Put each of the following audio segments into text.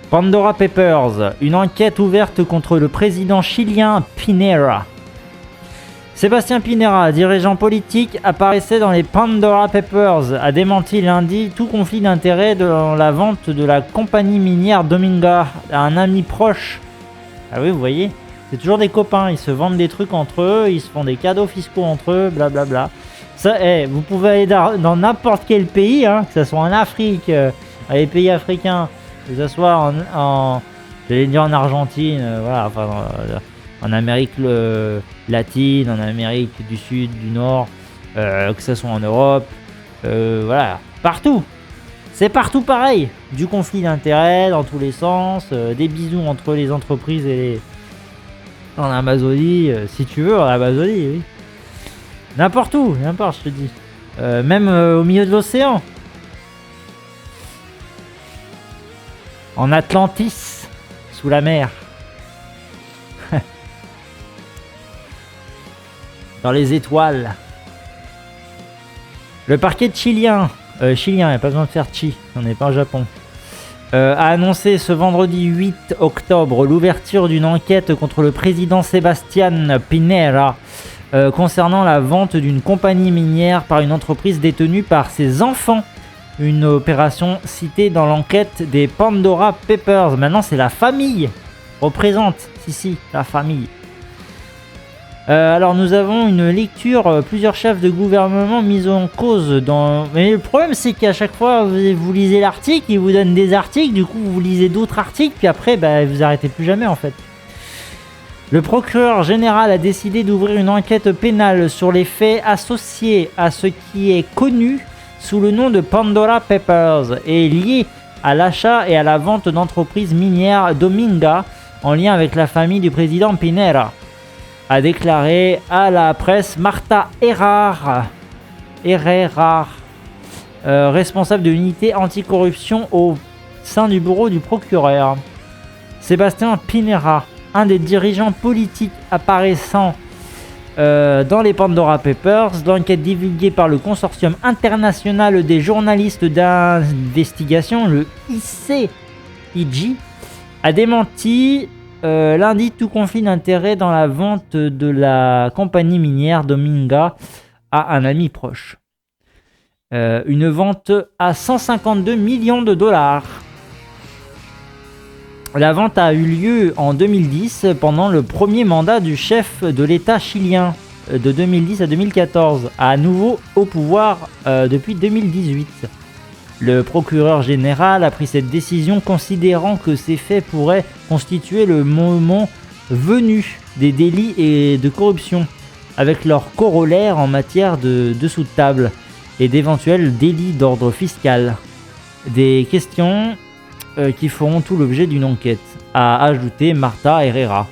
Pandora Papers, une enquête ouverte contre le président chilien Piñera. Sébastien Piñera, dirigeant politique, apparaissait dans les Pandora Papers, a démenti lundi tout conflit d'intérêts dans la vente de la compagnie minière Dominga à un ami proche. Ah oui, vous voyez, c'est toujours des copains, ils se vendent des trucs entre eux, ils se font des cadeaux fiscaux entre eux, blablabla. Ça, vous pouvez aller dans n'importe quel pays, hein, que ce soit en Afrique, dans les pays africains, que ce soit j'allais dire en Argentine, voilà, enfin, en Amérique latine, en Amérique du Sud, du Nord, que ce soit en Europe, voilà, partout. C'est partout pareil. Du conflit d'intérêts dans tous les sens, des bisous entre les entreprises et en Amazonie, si tu veux, en Amazonie, oui. N'importe où, n'importe, je te dis. Même au milieu de l'océan. En Atlantis, sous la mer. Dans les étoiles. Le parquet chilien, il n'y a pas besoin de faire chi, on n'est pas au Japon, a annoncé ce vendredi 8 octobre l'ouverture d'une enquête contre le président Sébastien Piñera concernant la vente d'une compagnie minière par une entreprise détenue par ses enfants. Une opération citée dans l'enquête des Pandora Papers. Maintenant, c'est la famille. Représente, si, la famille. Alors, nous avons une lecture, plusieurs chefs de gouvernement mis en cause dans... Mais le problème, c'est qu'à chaque fois, vous lisez l'article, il vous donne des articles, du coup, vous lisez d'autres articles, puis après, vous arrêtez plus jamais, en fait. Le procureur général a décidé d'ouvrir une enquête pénale sur les faits associés à ce qui est connu sous le nom de Pandora Papers et lié à l'achat et à la vente d'entreprises minières Dominga en lien avec la famille du président Piñera, a déclaré à la presse Marta Herrera, responsable de l'unité anticorruption au sein du bureau du procureur. Sébastien Piñera, un des dirigeants politiques apparaissant dans les Pandora Papers, l'enquête divulguée par le consortium international des journalistes d'investigation, le ICIJ, a démenti lundi tout conflit d'intérêts dans la vente de la compagnie minière Dominga à un ami proche. Une vente à 152 millions de dollars. La vente a eu lieu en 2010 pendant le premier mandat du chef de l'État chilien de 2010 à 2014, à nouveau au pouvoir depuis 2018. Le procureur général a pris cette décision considérant que ces faits pourraient constituer le moment venu des délits et de corruption, avec leur corollaire en matière de dessous de table et d'éventuels délits d'ordre fiscal. Des questions qui feront tout l'objet d'une enquête, a ajouté Marta Herrera.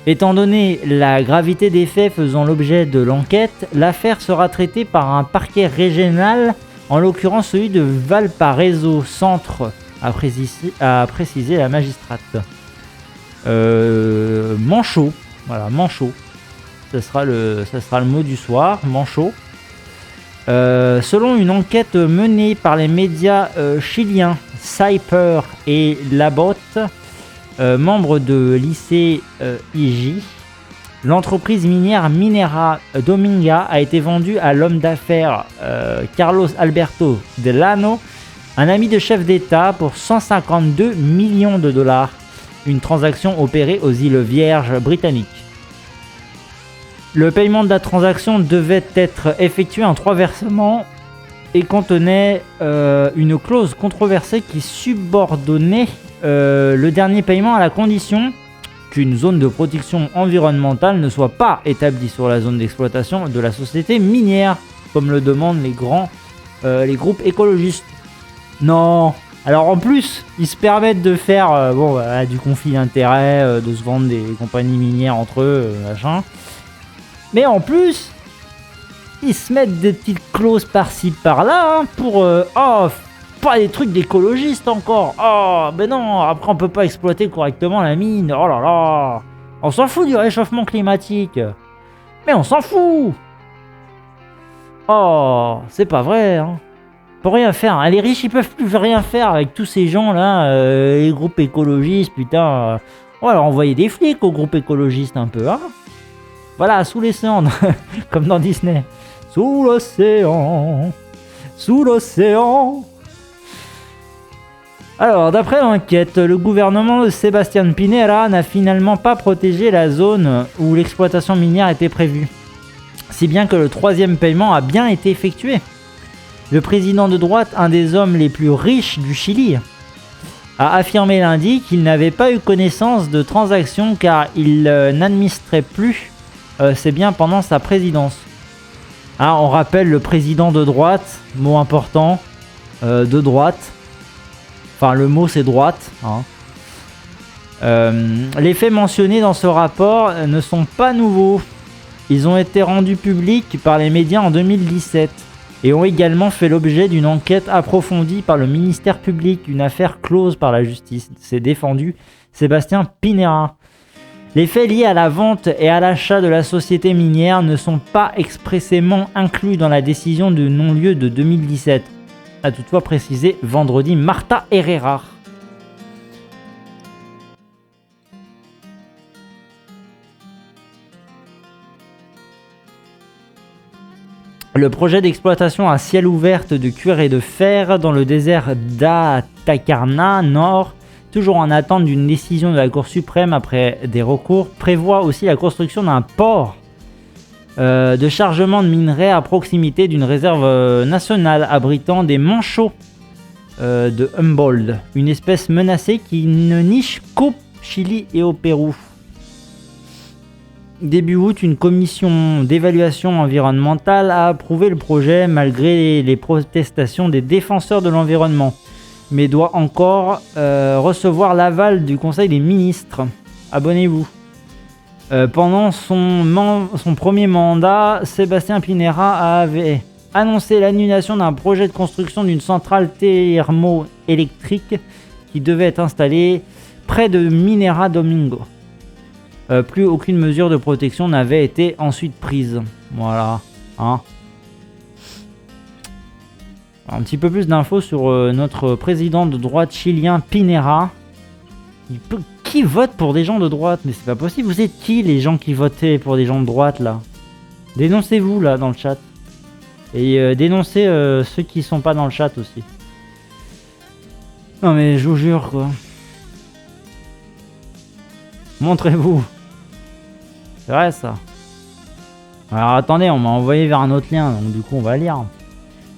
Étant donné la gravité des faits faisant l'objet de l'enquête, l'affaire sera traitée par un parquet régional, en l'occurrence celui de Valparaiso Centre, a précisé la magistrate. Manchot, voilà, Manchot. Ça sera le mot du soir, Manchot. Selon une enquête menée par les médias chiliens Cyper et Labot, membres de l'ICIJ, l'entreprise minière Minera Dominga a été vendue à l'homme d'affaires Carlos Alberto Delano, un ami de chef d'État, pour 152 millions de dollars, une transaction opérée aux îles Vierges britanniques. Le paiement de la transaction devait être effectué en 3 versements et contenait une clause controversée qui subordonnait le dernier paiement à la condition qu'une zone de protection environnementale ne soit pas établie sur la zone d'exploitation de la société minière, comme le demandent les groupes écologistes. Non. Alors en plus, ils se permettent de faire du conflit d'intérêts, de se vendre des compagnies minières entre eux, machin. Mais en plus, ils se mettent des petites clauses par-ci par-là pour pas des trucs d'écologistes encore. Ben non, après on peut pas exploiter correctement la mine. Oh là là, on s'en fout du réchauffement climatique. Mais on s'en fout. Oh, c'est pas vrai, hein. Pour rien faire. Les riches, ils peuvent plus rien faire avec tous ces gens-là, les groupes écologistes, putain. On va leur envoyer des flics aux groupes écologistes un peu, hein. Voilà, sous l'océan, comme dans Disney. Sous l'océan, sous l'océan. Alors, d'après l'enquête, le gouvernement de Sebastián Pinera n'a finalement pas protégé la zone où l'exploitation minière était prévue. Si bien que le 3e paiement a bien été effectué. Le président de droite, un des hommes les plus riches du Chili, a affirmé lundi qu'il n'avait pas eu connaissance de transactions car il n'administrait plus ses biens pendant sa présidence. Hein, on rappelle le président de droite, mot important, de droite. Enfin, le mot c'est droite. Hein. Les faits mentionnés dans ce rapport ne sont pas nouveaux. Ils ont été rendus publics par les médias en 2017 et ont également fait l'objet d'une enquête approfondie par le ministère public, une affaire close par la justice. C'est défendu Sebastián Pinera. Les faits liés à la vente et à l'achat de la société minière ne sont pas expressément inclus dans la décision de non-lieu de 2017. A toutefois précisé vendredi Marta Herrera. Le projet d'exploitation à ciel ouvert de cuir et de fer dans le désert d'Atacama Nord, toujours en attente d'une décision de la Cour suprême après des recours, prévoit aussi la construction d'un port de chargement de minerais à proximité d'une réserve nationale abritant des manchots de Humboldt, une espèce menacée qui ne niche qu'au Chili et au Pérou. Début août, une commission d'évaluation environnementale a approuvé le projet malgré les protestations des défenseurs de l'environnement, mais doit encore recevoir l'aval du Conseil des ministres. Abonnez-vous. Pendant son premier mandat, Sebastián Pinera avait annoncé l'annulation d'un projet de construction d'une centrale thermoélectrique qui devait être installée près de Minera Domingo. Plus aucune mesure de protection n'avait été ensuite prise. Voilà. Hein. Un petit peu plus d'infos sur notre président de droite chilien Pinera. Qui vote pour des gens de droite? Mais c'est pas possible. Vous êtes qui les gens qui votaient pour des gens de droite là? Dénoncez-vous là dans le chat. Et dénoncez ceux qui sont pas dans le chat aussi. Non mais je vous jure quoi. Montrez-vous. C'est vrai ça. Alors attendez, on m'a envoyé vers un autre lien, donc du coup on va lire.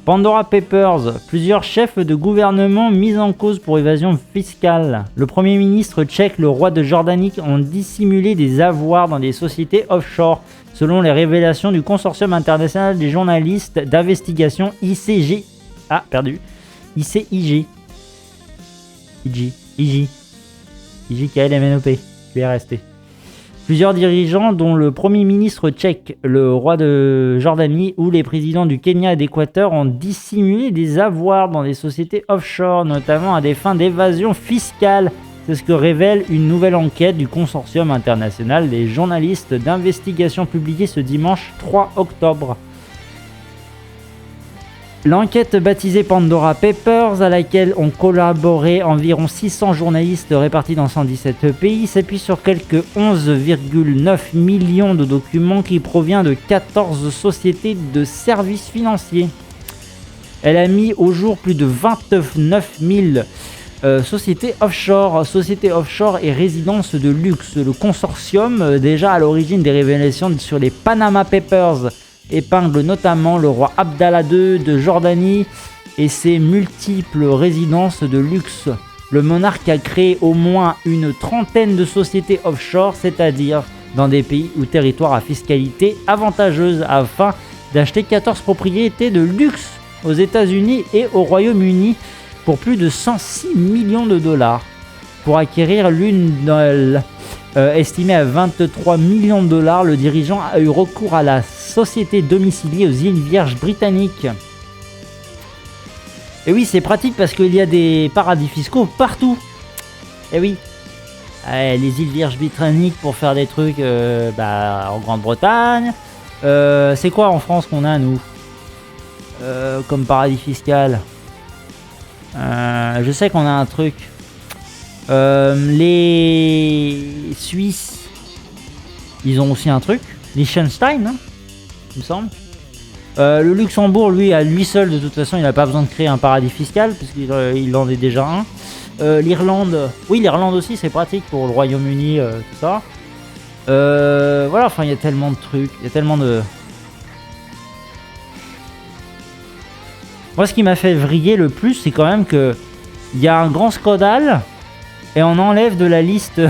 Pandora Papers. Plusieurs chefs de gouvernement mis en cause pour évasion fiscale. Le Premier ministre tchèque, le roi de Jordanie ont dissimulé des avoirs dans des sociétés offshore, selon les révélations du Consortium international des journalistes d'investigation ICG. Ah, perdu. ICIG. IJKLMNOP. Je vais rester. Plusieurs dirigeants, dont le Premier ministre tchèque, le roi de Jordanie ou les présidents du Kenya et d'Équateur, ont dissimulé des avoirs dans des sociétés offshore, notamment à des fins d'évasion fiscale. C'est ce que révèle une nouvelle enquête du Consortium international des journalistes d'investigation publiée ce dimanche 3 octobre. L'enquête baptisée Pandora Papers, à laquelle ont collaboré environ 600 journalistes répartis dans 117 pays, s'appuie sur quelques 11,9 millions de documents qui proviennent de 14 sociétés de services financiers. Elle a mis au jour plus de 29 000 sociétés offshore et résidences de luxe. Le consortium, déjà à l'origine des révélations sur les Panama Papers, épingle notamment le roi Abdallah II de Jordanie et ses multiples résidences de luxe. Le monarque a créé au moins une trentaine de sociétés offshore, c'est-à-dire dans des pays ou territoires à fiscalité avantageuse, afin d'acheter 14 propriétés de luxe aux États-Unis et au Royaume-Uni pour plus de 106 millions de dollars. Pour acquérir l'une estimée à 23 millions de dollars, le dirigeant a eu recours à la société domiciliée aux îles Vierges britanniques. Et oui, c'est pratique parce qu'il y a des paradis fiscaux partout. Et oui, les îles Vierges britanniques pour faire des trucs en Grande-Bretagne. C'est quoi en France qu'on a, nous, comme paradis fiscal? Je sais qu'on a un truc. Les Suisses, ils ont aussi un truc. Liechtenstein, hein, il me semble. Le Luxembourg, lui, à lui seul, de toute façon, il n'a pas besoin de créer un paradis fiscal, puisqu'il en est déjà un. L'Irlande, oui, l'Irlande aussi, c'est pratique pour le Royaume-Uni, tout ça. Voilà, enfin, il y a tellement de trucs, il y a tellement de... Moi, ce qui m'a fait vriller le plus, c'est quand même que il y a un grand scandale et on enlève de la liste.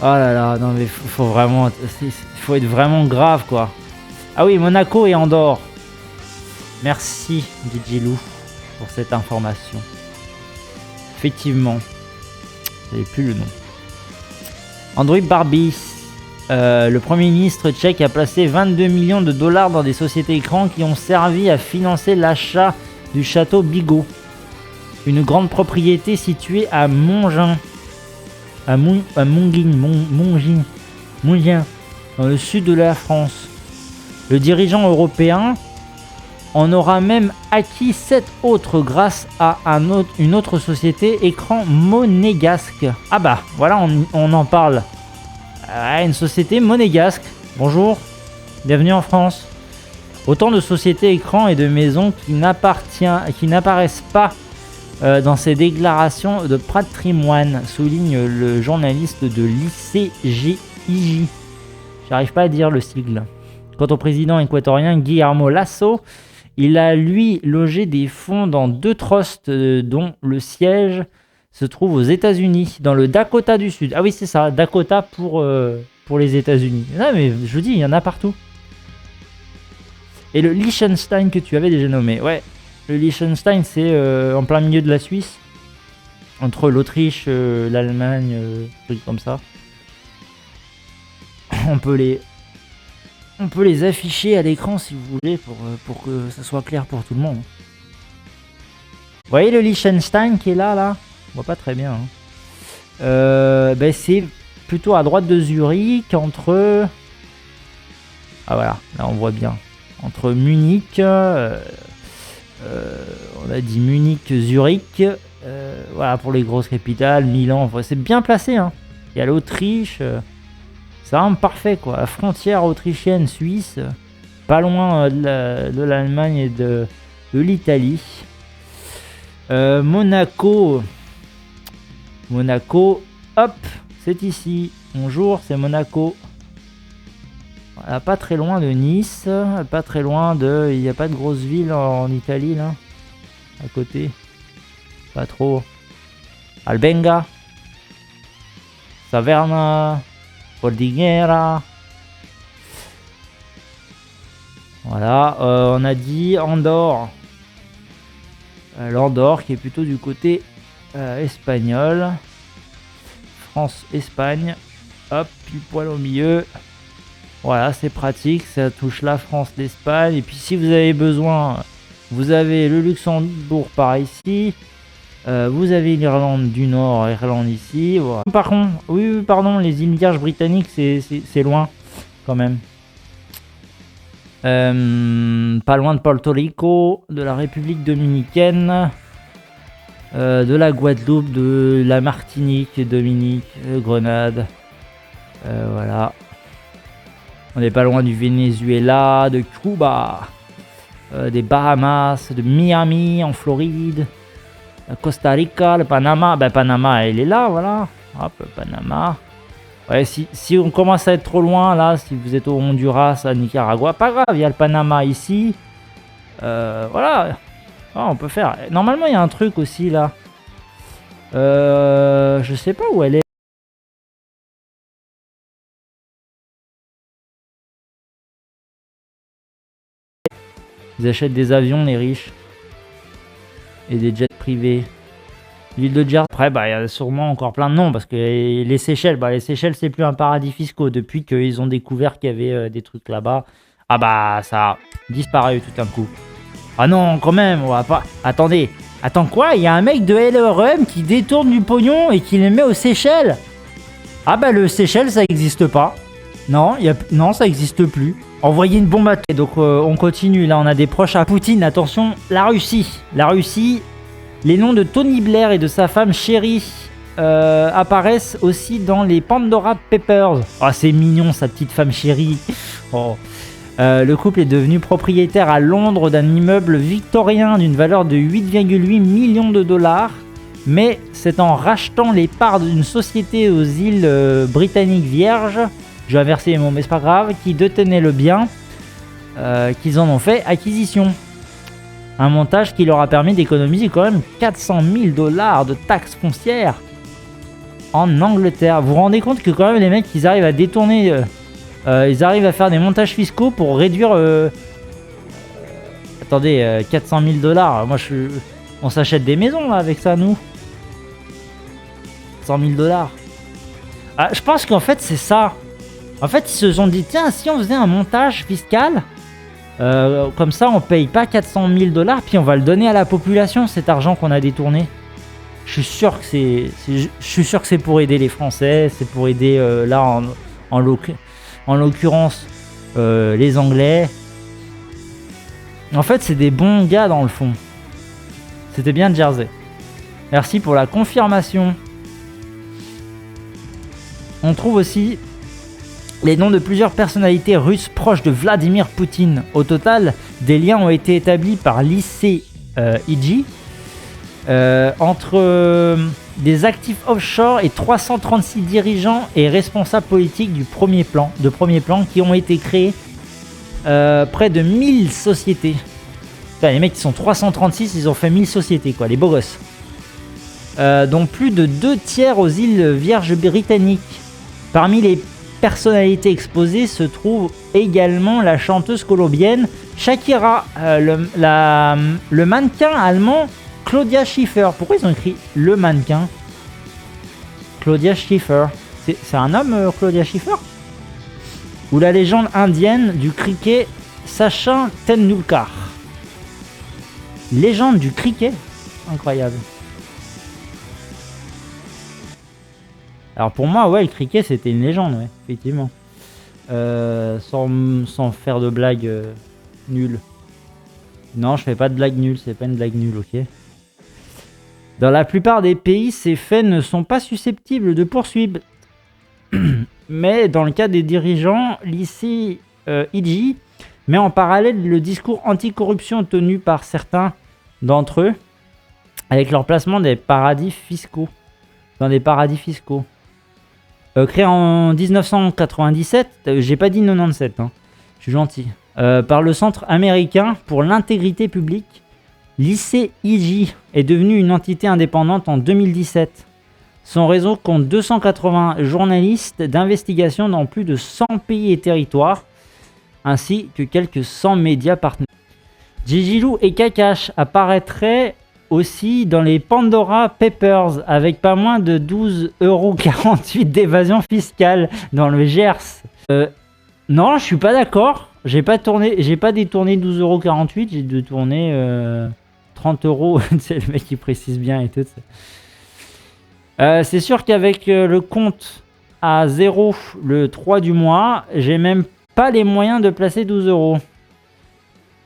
Oh là là, non mais faut vraiment, faut être vraiment grave quoi. Ah oui, Monaco et Andorre. Merci DJ Lou pour cette information. Effectivement, je n'avais plus le nom. Andrew Barbie. Le Premier ministre tchèque a placé 22 millions de dollars dans des sociétés écrans qui ont servi à financer l'achat du château Bigot, une grande propriété située à Mongin, Mongin, dans le sud de la France. Le dirigeant européen en aura même acquis 7 autres grâce à une autre société écran monégasque. Ah bah, voilà, on en parle. Une société monégasque. Bonjour, bienvenue en France. Autant de sociétés écrans et de maisons qui n'apparaissent pas dans ces déclarations de patrimoine, souligne le journaliste de l'ICGIJ. J'arrive pas à dire le sigle. Quant au président équatorien Guillermo Lasso, il a lui logé des fonds dans 2 trusts dont le siège se trouve aux États-Unis, dans le Dakota du Sud. Ah oui, c'est ça, Dakota pour les États-Unis. Non, mais je vous dis, il y en a partout. Et le Liechtenstein que tu avais déjà nommé, ouais. Le Liechtenstein, c'est en plein milieu de la Suisse, entre l'Autriche, l'Allemagne, trucs comme ça. On peut les afficher à l'écran si vous voulez pour que ça soit clair pour tout le monde. Vous voyez le Liechtenstein qui est là. On voit pas très bien. Hein. C'est plutôt à droite de Zurich, entre... Ah voilà, là on voit bien. Entre Munich, on a dit Munich, Zurich, voilà pour les grosses capitales, Milan, enfin, c'est bien placé. Hein. Il y a l'Autriche, c'est vraiment parfait quoi. La frontière autrichienne, suisse, pas loin de l'Allemagne et de l'Italie. Monaco, hop, c'est ici. Bonjour, c'est Monaco. Voilà, pas très loin de Nice, pas très loin de... Il n'y a pas de grosse ville en Italie, là, à côté. Pas trop. Albenga, Saverna, Bordighera. Voilà, on a dit Andorre. L'Andorre qui est plutôt du côté... espagnol, France, Espagne, hop, pile poil au milieu. Voilà, c'est pratique, ça touche la France, l'Espagne. Et puis si vous avez besoin, vous avez le Luxembourg par ici, vous avez l'Irlande du Nord, Irlande ici. Voilà. Par contre, oui, pardon, les îles Vierges britanniques, c'est loin quand même. Pas loin de Porto Rico, de la République dominicaine. De la Guadeloupe, de la Martinique, Dominique, Grenade. Voilà. On n'est pas loin du Venezuela, de Cuba, des Bahamas, de Miami en Floride, Costa Rica, le Panama. Ben Panama, il est là, voilà. Hop, Panama. Ouais, si on commence à être trop loin, là, si vous êtes au Honduras, à Nicaragua, pas grave, il y a le Panama ici. Voilà. Oh, on peut faire. Normalement, il y a un truc aussi là. Je sais pas où elle est. Ils achètent des avions, les riches. Et des jets privés. L'île de Jersey. Après, il y a sûrement encore plein de noms. Parce que les Seychelles, les Seychelles, c'est plus un paradis fiscal. Depuis qu'ils ont découvert qu'il y avait des trucs là-bas. Ah bah, ça a disparu tout d'un coup. Ah non, quand même, on va pas... Attendez. Attends quoi? Il y a un mec de LREM qui détourne du pognon et qui les met aux Seychelles. Ah bah le Seychelles, ça existe pas. Non, non, ça n'existe plus. Envoyer une bombe atomique. Donc on continue, là on a des proches à Poutine. Attention, la Russie. La Russie, les noms de Tony Blair et de sa femme chérie apparaissent aussi dans les Pandora Papers. Oh, c'est mignon sa petite femme chérie. Oh. Le couple est devenu propriétaire à Londres d'un immeuble victorien d'une valeur de 8,8 millions de dollars. Mais c'est en rachetant les parts d'une société aux îles britanniques vierges, je vais inverser les mots mais c'est pas grave, qui détenait le bien, qu'ils en ont fait acquisition. Un montage qui leur a permis d'économiser quand même 400 000 dollars de taxes foncières en Angleterre. Vous vous rendez compte que quand même les mecs ils arrivent à détourner, ils arrivent à faire des montages fiscaux pour réduire... attendez, 400 000 dollars, moi on s'achète des maisons là avec ça nous. 100 000 dollars. Ah, je pense qu'en fait c'est ça. En fait ils se sont dit tiens si on faisait un montage fiscal, comme ça on paye pas 400 000 dollars puis on va le donner à la population cet argent qu'on a détourné. Je suis sûr que c'est pour aider les Français, c'est pour aider là en l'occurrence les Anglais. En fait c'est des bons gars dans le fond. C'était bien Jersey. Merci pour la confirmation. On trouve aussi les noms de plusieurs personnalités russes proches de Vladimir Poutine. Au total, des liens ont été établis par l'ICIJ entre des actifs offshore et 336 dirigeants et responsables politiques de premier plan qui ont été créés près de 1000 sociétés. Enfin, les mecs qui sont 336, ils ont fait 1000 sociétés, quoi, les beaux gosses. Dont plus de 2 tiers aux îles Vierges britanniques. Parmi les personnalités exposées se trouve également la chanteuse colombienne Shakira, le mannequin allemand Claudia Schiffer. Pourquoi ils ont écrit le mannequin Claudia Schiffer? C'est un homme, Claudia Schiffer? Ou la légende indienne du cricket Sachin Tendulkar. Légende du cricket? Incroyable. Alors pour moi, ouais, le cricket c'était une légende, ouais, effectivement. Sans faire de blagues nulles. Non, je fais pas de blagues nulles, c'est pas une blague nulle, ok. Dans la plupart des pays, ces faits ne sont pas susceptibles de poursuites. Mais dans le cas des dirigeants, l'ICIJ met en parallèle le discours anticorruption tenu par certains d'entre eux avec leur placement dans des paradis fiscaux. Créé en 1997, j'ai pas dit 97, hein, je suis gentil, par le Centre américain pour l'intégrité publique, l'ICIJ est devenu une entité indépendante en 2017. Son réseau compte 280 journalistes d'investigation dans plus de 100 pays et territoires, ainsi que quelques 100 médias partenaires. Gigilou et Kakash apparaîtraient aussi dans les Pandora Papers avec pas moins de 12,48 € d'évasion fiscale dans le Gers. Non, je suis pas d'accord. J'ai pas détourné 12,48 €, j'ai détourné 30 €. C'est le mec qui précise bien et tout. C'est sûr qu'avec le compte à 0 le 3 du mois, j'ai même pas les moyens de placer 12 €.